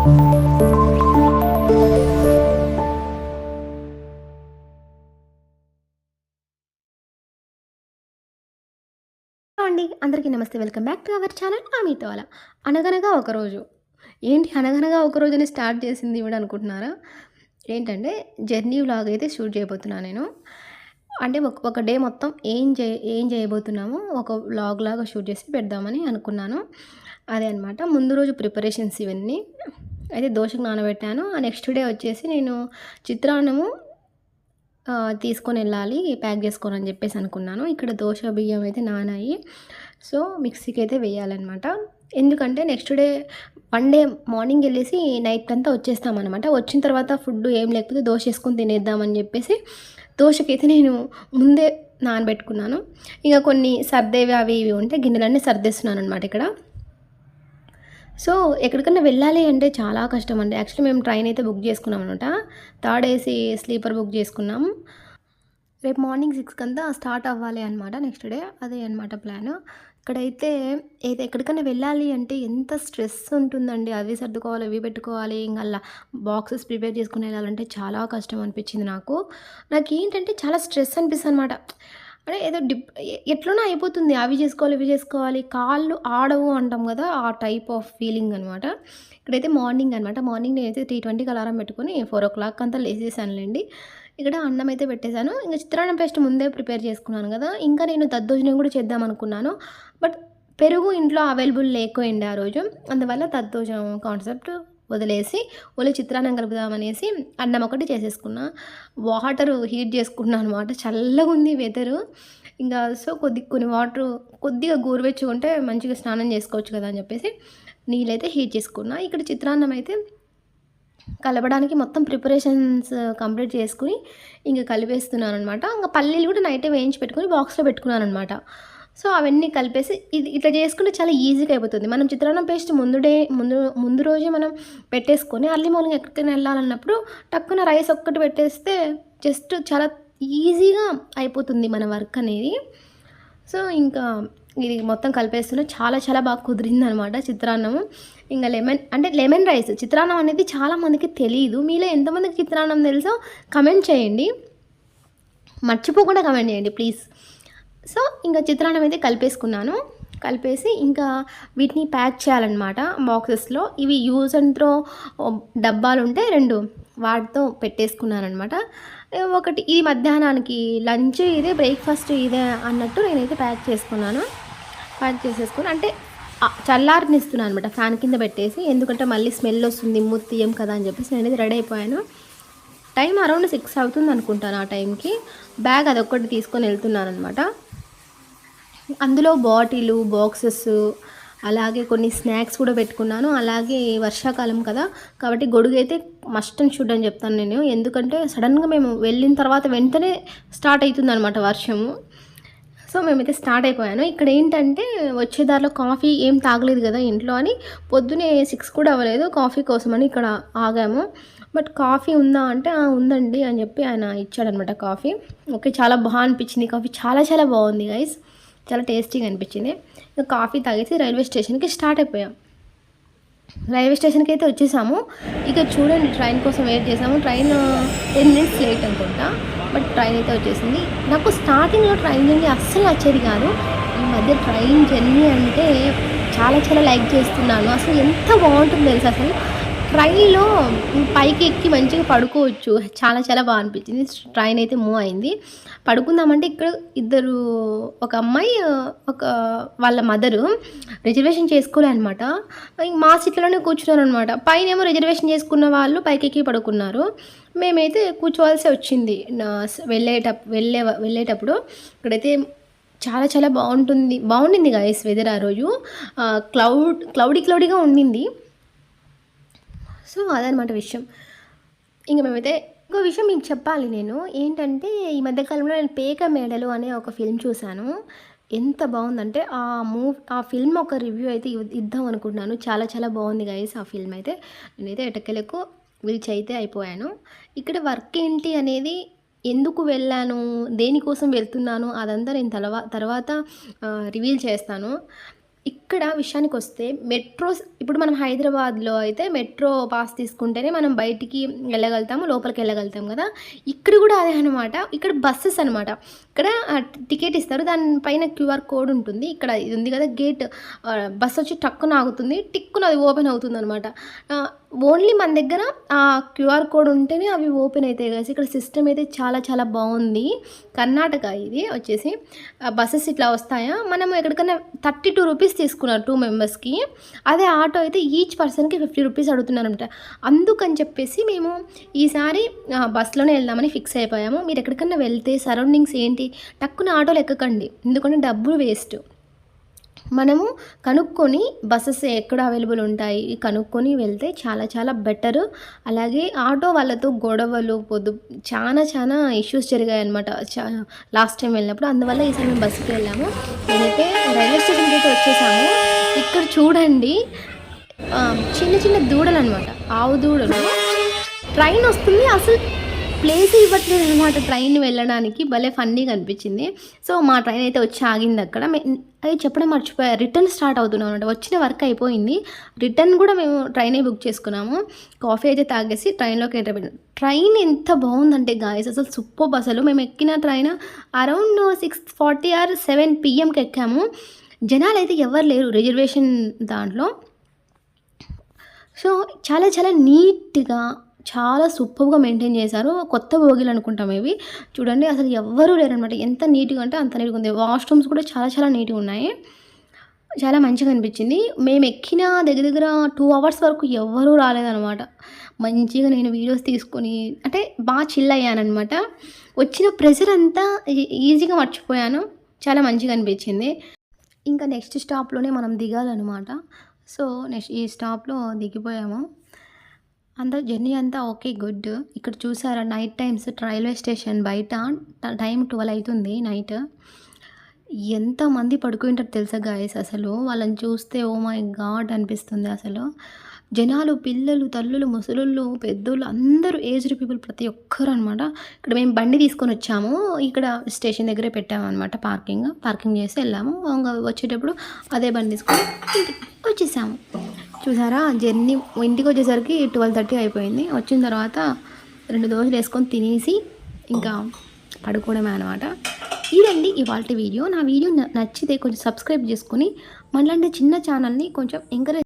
అండి అందరికీ నమస్తే. Welcome back to our channel మీతో అలా. అనగనగా ఒకరోజు ఏంటి అనగనగా ఒకరోజుని స్టార్ట్ చేసింది కూడా అనుకుంటున్నారా? ఏంటంటే జర్నీ వ్లాగ్ అయితే షూట్ చేయబోతున్నాను నేను. అంటే ఒక డే మొత్తం ఏం చేయబోతున్నామో ఒక వ్లాగ్ లాగా షూట్ చేసి పెడదామని అనుకున్నాను. అదే అనమాట. ముందు రోజు ప్రిపరేషన్స్ ఇవన్నీ. అయితే దోసకు నానబెట్టాను. నెక్స్ట్ డే వచ్చేసి నేను చిత్రాన్నము తీసుకొని వెళ్ళాలి ప్యాక్ చేసుకోనని చెప్పేసి అనుకున్నాను. ఇక్కడ దోస బియ్యం అయితే నానాయి. సో మిక్సీకి అయితే వేయాలన్నమాట. ఎందుకంటే next day one day morning వెళ్ళేసి నైట్ అంతా వచ్చేస్తామన్నమాట. వచ్చిన తర్వాత ఫుడ్ ఏం లేకపోతే దోశ వేసుకొని తినేద్దామని చెప్పేసి దోశకైతే నేను ముందే నానబెట్టుకున్నాను. ఇక కొన్ని సర్దేవి అవి ఇవి ఉంటే గిన్నెలన్నీ సర్దేస్తున్నాను అనమాట ఇక్కడ. సో ఎక్కడికన్నా వెళ్ళాలి అంటే చాలా కష్టం అండి. యాక్చువల్లీ మేము ట్రైన్ అయితే బుక్ చేసుకున్నాం అనమాట. థర్డ్ ఏసీ స్లీపర్ బుక్ చేసుకున్నాం. రేపు మార్నింగ్ 6 కంతా స్టార్ట్ అవ్వాలి అనమాట. నెక్స్ట్ డే అదే అనమాట ప్లాన్. ఇక్కడైతే ఎక్కడికైనా వెళ్ళాలి అంటే ఎంత స్ట్రెస్ ఉంటుందండి. అవి సర్దుకోవాలి, ఇవి పెట్టుకోవాలి, ఇంకా అలా బాక్సెస్ ప్రిపేర్ చేసుకుని వెళ్ళాలంటే చాలా కష్టం అనిపించింది నాకు. నాకేంటంటే చాలా స్ట్రెస్ అనిపిస్తుంది అనమాట. అంటే ఏదో ఎట్లనో అయిపోతుంది. అవి చేసుకోవాలి, ఇవి చేసుకోవాలి, కాళ్ళు ఆడవు అంటాం కదా, ఆ టైప్ ఆఫ్ ఫీలింగ్ అనమాట. ఇక్కడైతే మార్నింగ్ అనమాట. మార్నింగ్ నేనైతే 3:20కి అలారం పెట్టుకొని 4 o'clock అంతా లేసేసానులేండి. ఇక్కడ అన్నం అయితే పెట్టేశాను. ఇంకా చిత్రాన్నం పేస్ట్ ముందే ప్రిపేర్ చేసుకున్నాను కదా. ఇంకా నేను దద్దోజనం కూడా చేద్దాం అనుకున్నాను. బట్ పెరుగు ఇంట్లో అవైలబుల్ లేకపోయింది ఆ రోజు. అందువల్ల దద్దోజనం కాన్సెప్ట్ వదిలేసి ఓన్లీ చిత్రాన్నం కలుపుదామనేసి అన్నం ఒకటి చేసేసుకున్నా. వాటర్ హీట్ చేసుకున్నాను అనమాట. చల్లగా ఉంది వెదరు. ఇంకా సో కొన్ని వాటర్ కొద్దిగా గోరువెచ్చుకుంటే మంచిగా స్నానం చేసుకోవచ్చు కదా అని చెప్పేసి నీళ్ళైతే హీట్ చేసుకున్నా. ఇక్కడ చిత్రాన్నం అయితే కలపడానికి మొత్తం ప్రిపరేషన్స్ కంప్లీట్ చేసుకుని ఇంక కలిపేస్తున్నాను అనమాట. ఇంకా పల్లీలు కూడా నైటే వేయించి పెట్టుకుని బాక్స్లో పెట్టుకున్నాను అనమాట. సో అవన్నీ కలిపేసి ఇట్లా చేసుకుంటే చాలా ఈజీగా అయిపోతుంది. మనం చిత్రాన్నం పేస్ట్ ముందు రోజే మనం పెట్టేసుకొని అర్లీ మార్నింగ్ ఎక్కడికైనా వెళ్ళాలన్నప్పుడు టక్కున రైస్ ఒక్కటి పెట్టేస్తే జస్ట్ చాలా ఈజీగా అయిపోతుంది మన వర్క్ అనేది. సో ఇంకా ఇది మొత్తం కలిపేస్తున్నా. చాలా చాలా బాగా కుదిరిందనమాట చిత్రాన్నము. ఇంకా లెమన్ రైస్ చిత్రాన్నం అనేది చాలామందికి తెలియదు. మీలో ఎంతమందికి చిత్రాన్నం తెలుసో కమెంట్ చేయండి. మర్చిపోకుండా కమెంట్ చేయండి ప్లీజ్. సో ఇంకా చిత్రాన్నం అయితే కలిపేసి ఇంకా వీటిని ప్యాక్ చేయాలన్నమాట బాక్సెస్లో. ఇవి యూజ్ అండ్ త్రో డబ్బాలు ఉంటే 2 వాటితో పెట్టేసుకున్నానమాట. ఒకటి ఇది మధ్యాహ్నానికి లంచ్ ఇదే, బ్రేక్ఫాస్ట్ ఇదే అన్నట్టు నేనైతే ప్యాక్ చేసేసుకుని అంటే చల్లారనిస్తున్నాను అనమాట ఫ్యాన్ కింద పెట్టేసి. ఎందుకంటే మళ్ళీ స్మెల్ వస్తుంది, తీయం కదా అని చెప్పేసి నేనైతే రెడీ అయిపోయాను. టైం అరౌండ్ 6 అవుతుంది అనుకుంటాను. ఆ టైంకి బ్యాగ్ అదొక్కటి తీసుకొని వెళ్తున్నాను అనమాట. అందులో బాటిలు, బాక్సెస్, అలాగే కొన్ని స్నాక్స్ కూడా పెట్టుకున్నాను. అలాగే వర్షాకాలం కదా కాబట్టి గొడుగు అయితే మస్ట్ అండ్ షుడ్ అని చెప్తాను నేను. ఎందుకంటే సడన్గా మేము వెళ్ళిన తర్వాత వెంటనే స్టార్ట్ అవుతుంది అనమాట వర్షము. సో మేమైతే స్టార్ట్ అయిపోయాను. ఇక్కడ ఏంటంటే వచ్చేదారిలో కాఫీ ఏం తాగలేదు కదా ఇంట్లో అని పొద్దునే 6 కూడా అవ్వలేదు కాఫీ కోసమని ఇక్కడ ఆగాము. బట్ కాఫీ ఉందా అంటే ఉందండి అని చెప్పి ఆయన ఇచ్చాడనమాట కాఫీ. ఓకే, చాలా బాగా అనిపించింది కాఫీ. చాలా చాలా బాగుంది గైస్, చాలా టేస్టీగా అనిపించింది. ఇంకా కాఫీ తాగేసి రైల్వే స్టేషన్కి స్టార్ట్ అయిపోయాం. రైల్వే స్టేషన్కి అయితే వచ్చేసాము. ఇక చూడండి ట్రైన్ కోసం వెయిట్ చేసాము. ట్రైన్ 10 minutes లేట్ అనుకుంటా, బట్ ట్రైన్ అయితే వచ్చేసింది. నాకు స్టార్టింగ్లో ట్రైన్ జర్నీ అస్సలు నచ్చేది కాదు. ఈ మధ్య ట్రైన్ జర్నీ అంటే చాలా చాలా లైక్ చేస్తున్నాను. అసలు ఎంత బాగుంటుందో తెలుసు. అసలు ట్రైన్లో పైకి ఎక్కి మంచిగా పడుకోవచ్చు. చాలా చాలా బాగా అనిపించింది. ట్రైన్ అయితే మూవ్ అయింది. పడుకుందామంటే ఇక్కడ ఇద్దరు, ఒక అమ్మాయి ఒక వాళ్ళ మదరు రిజర్వేషన్ చేసుకోలే అనమాట. మా సీట్లోనే కూర్చున్నారు అనమాట. పైన ఏమో రిజర్వేషన్ చేసుకున్న వాళ్ళు పైకి ఎక్కి పడుకున్నారు. మేమైతే కూర్చోవాల్సి వచ్చింది వెళ్ళేటప్పుడు. ఇక్కడైతే చాలా చాలా బాగుండింది గాయస్ వెదర్ ఆ రోజు. క్లౌడీగా ఉండింది. సో అదనమాట విషయం. ఇంక మేమైతే ఇంకో విషయం మీకు చెప్పాలి నేను. ఏంటంటే ఈ మధ్యకాలంలో నేను పేక మేడలు అనే ఒక ఫిల్మ్ చూశాను. ఎంత బాగుందంటే ఆ ఫిల్మ్ ఒక రివ్యూ అయితే ఇద్దాం అనుకుంటున్నాను. చాలా చాలా బాగుంది గైస్ ఆ ఫిల్మ్ అయితే. నేనైతే ఎటకెలకు రీచ్ అయితే అయిపోయాను. ఇక్కడ వర్క్ ఏంటి అనేది, ఎందుకు వెళ్ళాను, దేనికోసం వెళ్తున్నాను, అదంతా నేను తర్వాత రివీల్ చేస్తాను. ఇక్కడ విషయానికొస్తే మెట్రోస్ ఇప్పుడు మనం హైదరాబాద్‌లో అయితే మెట్రో పాస్ తీసుకుంటేనే మనం బయటికి వెళ్ళగలుగుతాము. లోపలికెళ్ళగలుగుతాం గదా! ఇక్కడ గూడా అదే అనమాట. ఇక్కడ బసెస్ అనమాట. ఇక్కడ టికెట్ ఇస్తారు. దాని పైన క్యూఆర్ కోడ్ ఉంటుంది. ఇక్కడ ఇది ఉంది గదా! గేట్ బస్సొచ్చి టక్కున ఆగుతుంది. టిక్కున అది ఓపెన్ అవుతుందనమాట. ఓన్లీ మన దగ్గర ఆ క్యూఆర్ కోడ్ ఉంటేనే అవి ఓపెన్ అయితాయి గైస్. ఇక్కడ సిస్టమ్ అయితే చాలా చాలా బావుంది. కర్ణాటక ఇది వచ్చేసి. బసెస్ ఇట్లా వస్తాయా, మనం ఎక్కడికన్నా ₹32 తీసుకున్నారు 2 మెంబర్స్‌కి. అదే ఆటో అయితే ఈచ్ పర్సన్‌కి ₹50 అడుగుతున్నారనమాట. అందుకని చెప్పేసి మేము ఈసారి బస్‌లోనే వెళ్దామని ఫిక్స్ అయిపోయాము. మీరు ఎక్కడికన్నా వెళ్తే సరౌండింగ్స్ ఏంటి, టక్కున ఆటోలో ఎక్కకండి. ఎందుకంటే డబ్బులు వేస్ట్. మనము కనుక్కొని బసెస్ ఎక్కడ అవైలబుల్ ఉంటాయి కనుక్కొని వెళ్తే చాలా చాలా బెటరు. అలాగే ఆటో వాళ్ళతో గొడవలు చాలా ఇష్యూస్ జరిగాయన్నమాట లాస్ట్ టైం వెళ్ళినప్పుడు. అందువల్ల ఈసారి మేము బస్సుకి వెళ్ళాము. నేనైతే రైల్వే స్టేషన్కి అయితే వచ్చేసాము. ఇక్కడ చూడండి చిన్న చిన్న దూడలు అనమాట, ఆవు దూడలు. ట్రైన్ వస్తుంది, అసలు ప్లేస్ ఇవ్వట్లేదు అనమాట ట్రైన్ వెళ్ళడానికి. భలే ఫన్నీగా అనిపించింది. సో మా ట్రైన్ అయితే వచ్చి ఆగింది అక్కడ. అది చెప్పడం మర్చిపోయా, రిటర్న్ స్టార్ట్ అవుతున్నాం అనమాట. వచ్చిన వర్క్ అయిపోయింది, రిటర్న్ కూడా మేము ట్రైనే బుక్ చేసుకున్నాము. కాఫీ అయితే తాగేసి ట్రైన్లోకి ఎంటర్ అయిపోయాం. ట్రైన్ ఎంత బాగుందంటే గాయస్, అసలు సూపర్. అసలు మేము ఎక్కిన ట్రైన్ అరౌండ్ 6:40 ఆర్ 7 PM ఎక్కాము. జనాలు అయితే ఎవరు లేరు రిజర్వేషన్ దాంట్లో. సో చాలా చాలా నీట్గా చాలా సూపర్గా మెయింటైన్ చేశారు. కొత్త బోగీలు అనుకుంటాం ఇవి. చూడండి అసలు ఎవ్వరూ లేరనమాట. ఎంత నీట్గా అంటే అంత నీట్గా ఉంది. వాష్రూమ్స్ కూడా చాలా చాలా నీట్గా ఉన్నాయి. చాలా మంచిగా అనిపించింది. మేము ఎక్కిన దగ్గర 2 అవర్స్ వరకు ఎవ్వరూ రాలేదనమాట. మంచిగా నేను వీడియోస్ తీసుకొని అంటే బాగా చిల్ అయ్యానమాట. వచ్చిన ప్రెషర్ అంతా ఈజీగా మర్చిపోయాను. చాలా మంచిగా అనిపించింది. ఇంకా నెక్స్ట్ స్టాప్లోనే మనం దిగాలన్నమాట. సో నెక్స్ట్ ఈ స్టాప్లో దిగిపోయాము. జర్నీ అంతా ఓకే, గుడ్. ఇక్కడ చూసారా నైట్ టైమ్స్ రైల్వే స్టేషన్ బయట టైం 12 అవుతుంది నైట్. ఎంతమంది పడుకుంటారు తెలుసా గాయస్. అసలు వాళ్ళని చూస్తే ఓ మై గాడ్ అనిపిస్తుంది. అసలు జనాలు, పిల్లలు, తల్లులు, ముసలుళ్ళు, పెద్దోళ్ళు అందరూ ఏజ్డ్ పీపుల్ ప్రతి ఒక్కరు అనమాట. ఇక్కడ మేము బండి తీసుకొని వచ్చాము. ఇక్కడ స్టేషన్ దగ్గరే పెట్టామన్నమాట. పార్కింగ్ చేసి వెళ్ళాము. ఇంకా వచ్చేటప్పుడు అదే బండి తీసుకొని వచ్చేసాము. చూసారా జర్నీ. ఇంటికి వచ్చేసరికి 12:30 అయిపోయింది. వచ్చిన తర్వాత 2 దోశలు వేసుకొని తినేసి ఇంకా పడుకోవడమే అనమాట. ఇదండి ఇవాల్టి వీడియో. నా వీడియో నచ్చితే కొంచెం సబ్స్క్రైబ్ చేసుకొని మనలాంటి చిన్న ఛానల్ని కొంచెం ఎంకరేజ్